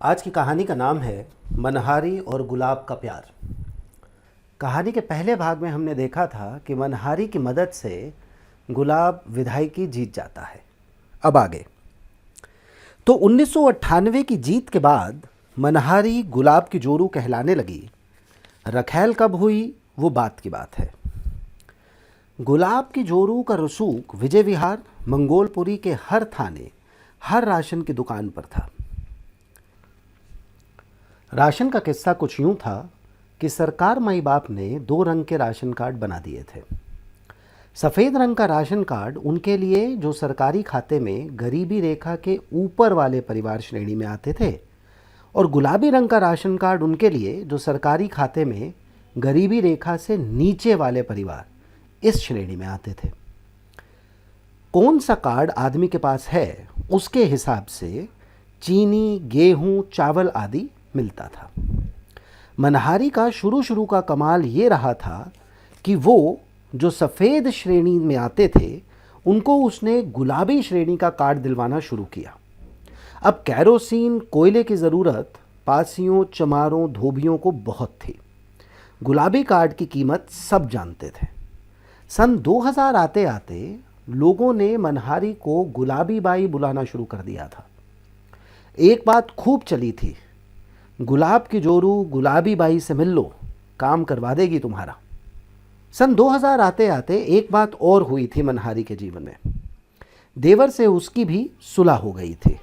आज की कहानी का नाम है मनहारी और गुलाब का प्यार। कहानी के पहले भाग में हमने देखा था कि मनहारी की मदद से गुलाब विधायकी जीत जाता है। अब आगे तो 1998 की जीत के बाद मनहारी गुलाब की जोरू कहलाने लगी। रखैल कब हुई वो बात की बात है। गुलाब की जोरू का रसूख विजय विहार मंगोलपुरी के हर थाने, हर राशन की दुकान पर था। राशन का किस्सा कुछ यूं था कि सरकार माई बाप ने 2 रंग के राशन कार्ड बना दिए थे। सफ़ेद रंग का राशन कार्ड उनके लिए जो सरकारी खाते में गरीबी रेखा के ऊपर वाले परिवार श्रेणी में आते थे, और गुलाबी रंग का राशन कार्ड उनके लिए जो सरकारी खाते में गरीबी रेखा से नीचे वाले परिवार इस श्रेणी में आते थे। कौन सा कार्ड आदमी के पास है उसके हिसाब से चीनी, गेहूं, चावल आदि मिलता था। मनहारी का शुरू का कमाल ये रहा था कि वो जो सफ़ेद श्रेणी में आते थे उनको उसने गुलाबी श्रेणी का कार्ड दिलवाना शुरू किया। अब कैरोसिन, कोयले की ज़रूरत पासियों, चमारों, धोबियों को बहुत थी। गुलाबी कार्ड की कीमत सब जानते थे। सन 2000 आते आते लोगों ने मनहारी को गुलाबी बाई बुलाना शुरू कर दिया था। एक बात खूब चली थी, गुलाब की जोरू गुलाबी बाई से मिल लो, काम करवा देगी तुम्हारा। सन 2000 आते आते एक बात और हुई थी मनहारी के जीवन में। देवर से उसकी भी सुलह हो गई थी।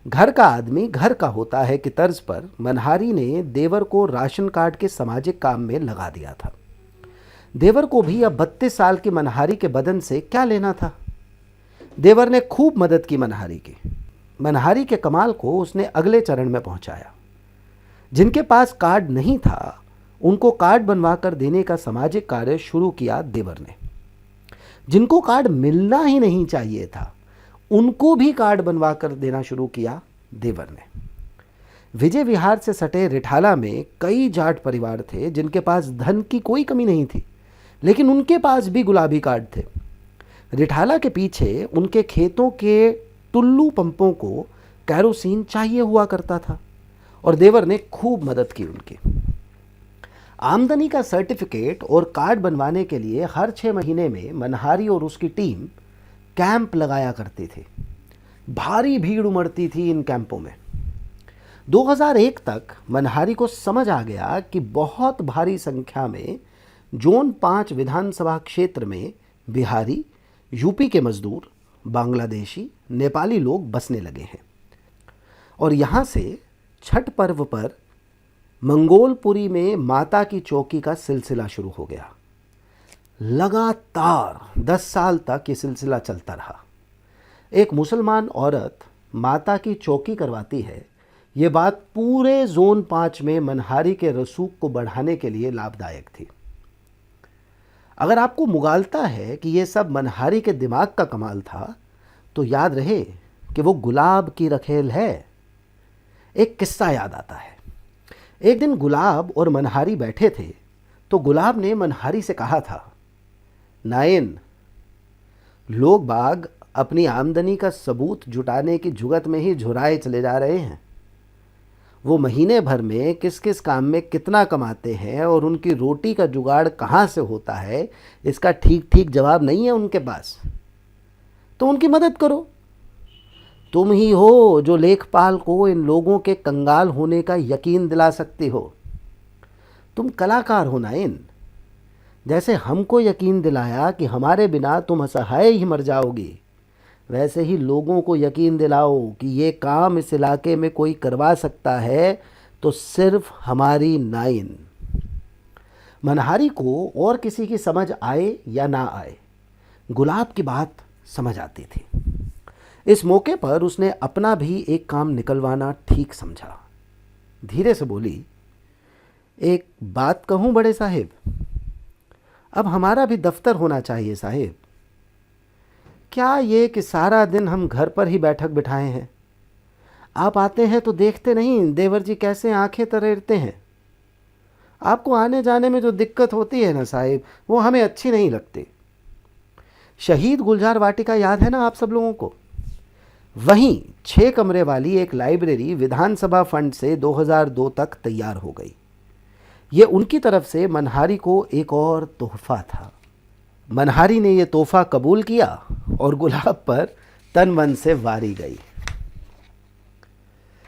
घर का आदमी घर का होता है कि तर्ज पर मनहारी ने देवर को राशन कार्ड के सामाजिक काम में लगा दिया था। देवर को भी अब 32 साल की मनहारी के बदन से क्या लेना था। देवर ने खूब मदद की मनहारी की। मनहारी के कमाल को उसने अगले चरण में पहुंचाया। जिनके पास कार्ड नहीं था उनको कार्ड बनवा कर देने का सामाजिक कार्य शुरू किया देवर ने। जिनको कार्ड मिलना ही नहीं चाहिए था उनको भी कार्ड बनवा कर देना शुरू किया देवर ने। विजय विहार से सटे रिठाला में कई जाट परिवार थे जिनके पास धन की कोई कमी नहीं थी, लेकिन उनके पास भी गुलाबी कार्ड थे। रिठाला के पीछे उनके खेतों के टुल्लू पंपों को कैरोसिन चाहिए हुआ करता था और देवर ने खूब मदद की उनकी। आमदनी का सर्टिफिकेट और कार्ड बनवाने के लिए हर 6 महीने में मनहारी और उसकी टीम कैंप लगाया करती थी। भारी भीड़ उमड़ती थी इन कैंपों में। 2001 तक मनहारी को समझ आ गया कि बहुत भारी संख्या में जोन 5 विधानसभा क्षेत्र में बिहारी, यूपी के मजदूर, बांग्लादेशी, नेपाली लोग बसने लगे हैं। और यहाँ से छठ पर्व पर मंगोलपुरी में माता की चौकी का सिलसिला शुरू हो गया। लगातार 10 साल तक ये सिलसिला चलता रहा। एक मुसलमान औरत माता की चौकी करवाती है। ये बात पूरे जोन 5 में मनहारी के रसूख को बढ़ाने के लिए लाभदायक थी। अगर आपको मुगालता है कि ये सब मनहारी के दिमाग का कमाल था, तो याद रहे कि वो गुलाब की रखेल है। एक किस्सा याद आता है। एक दिन गुलाब और मनहारी बैठे थे तो गुलाब ने मनहारी से कहा था, नायन, लोग बाग अपनी आमदनी का सबूत जुटाने की जुगत में ही झुराए चले जा रहे हैं। वो महीने भर में किस किस काम में कितना कमाते हैं और उनकी रोटी का जुगाड़ कहाँ से होता है, इसका ठीक ठीक जवाब नहीं है उनके पास। तो उनकी मदद करो। तुम ही हो जो लेखपाल को इन लोगों के कंगाल होने का यकीन दिला सकती हो। तुम कलाकार हो नायन। जैसे हमको यकीन दिलाया कि हमारे बिना तुम असहाय ही मर जाओगी, वैसे ही लोगों को यकीन दिलाओ कि ये काम इस इलाके में कोई करवा सकता है तो सिर्फ हमारी नायन। मनहारी को और किसी की समझ आए या ना आए, गुलाब की बात समझ आती थी। इस मौके पर उसने अपना भी एक काम निकलवाना ठीक समझा। धीरे से बोली, एक बात कहूँ बड़े साहिब, अब हमारा भी दफ्तर होना चाहिए साहिब। क्या ये कि सारा दिन हम घर पर ही बैठक बिठाए हैं? आप आते हैं तो देखते नहीं देवर जी कैसे आंखें तरेरते हैं। आपको आने जाने में जो दिक्कत होती है ना साहिब, वो हमें अच्छी नहीं लगती। शहीद गुलजार वाटिका याद है ना आप सब लोगों को? वहीं 6 कमरे वाली एक लाइब्रेरी विधानसभा फंड से 2002 तक तैयार हो गई। ये उनकी तरफ से मनहारी को एक और तोहफा था। मनहारी ने यह तोहफा कबूल किया और गुलाब पर तन मन से वारी गई।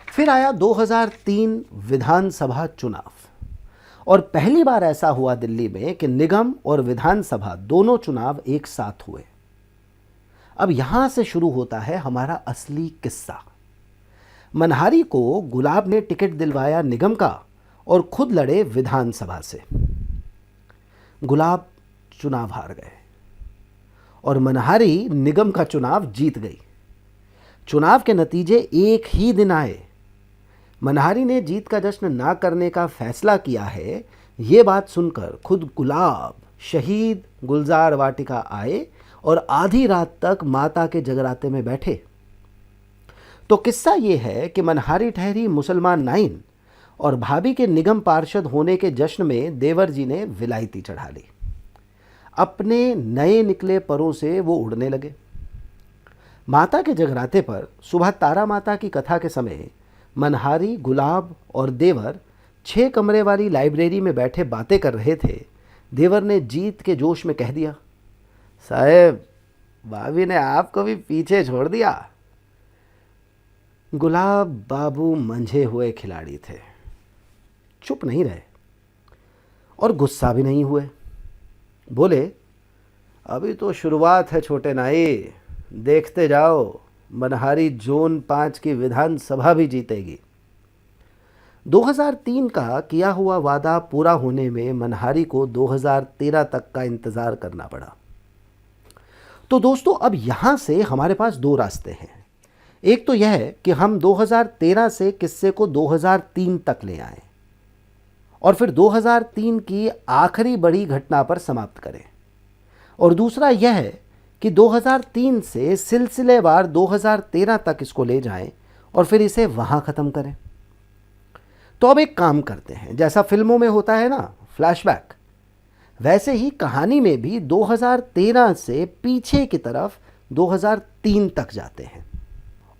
फिर आया 2003 विधानसभा चुनाव और पहली बार ऐसा हुआ दिल्ली में कि निगम और विधानसभा दोनों चुनाव एक साथ हुए। अब यहां से शुरू होता है हमारा असली किस्सा। मनहारी को गुलाब ने टिकट दिलवाया निगम का और खुद लड़े विधानसभा से। गुलाब चुनाव हार गए और मनहारी निगम का चुनाव जीत गई। चुनाव के नतीजे एक ही दिन आए। मनहारी ने जीत का जश्न ना करने का फैसला किया है। ये बात सुनकर खुद गुलाब शहीद गुलजार वाटिका आए और आधी रात तक माता के जगराते में बैठे। तो किस्सा ये है कि मनहारी ठहरी मुसलमान नाइन और भाभी के निगम पार्षद होने के जश्न में देवर जी ने विलायती चढ़ा ली। अपने नए निकले परों से वो उड़ने लगे। माता के जगराते पर सुबह तारा माता की कथा के समय मनहारी, गुलाब और देवर 6 कमरे वाली लाइब्रेरी में बैठे बातें कर रहे थे। देवर ने जीत के जोश में कह दिया, साहब भाभी ने आपको भी पीछे छोड़ दिया। गुलाब बाबू मंझे हुए खिलाड़ी थे, चुप नहीं रहे और गुस्सा भी नहीं हुए। बोले, अभी तो शुरुआत है छोटे नाई, देखते जाओ मनहारी जोन 5 की विधानसभा भी जीतेगी। 2003 का किया हुआ वादा पूरा होने में मनहारी को 2013 तक का इंतजार करना पड़ा। तो दोस्तों अब यहां से हमारे पास 2 रास्ते हैं। एक तो यह है कि हम 2013 से किस्से को 2003 तक ले आएं और फिर 2003 की आखिरी बड़ी घटना पर समाप्त करें, और दूसरा यह है कि 2003 से सिलसिलेवार 2013 तक इसको ले जाएं और फिर इसे वहां ख़त्म करें। तो अब एक काम करते हैं, जैसा फिल्मों में होता है ना फ्लैशबैक, वैसे ही कहानी में भी 2013 से पीछे की तरफ 2003 तक जाते हैं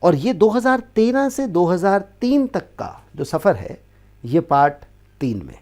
और ये 2013 से 2003 तक का जो सफ़र है ये पार्ट 3 में।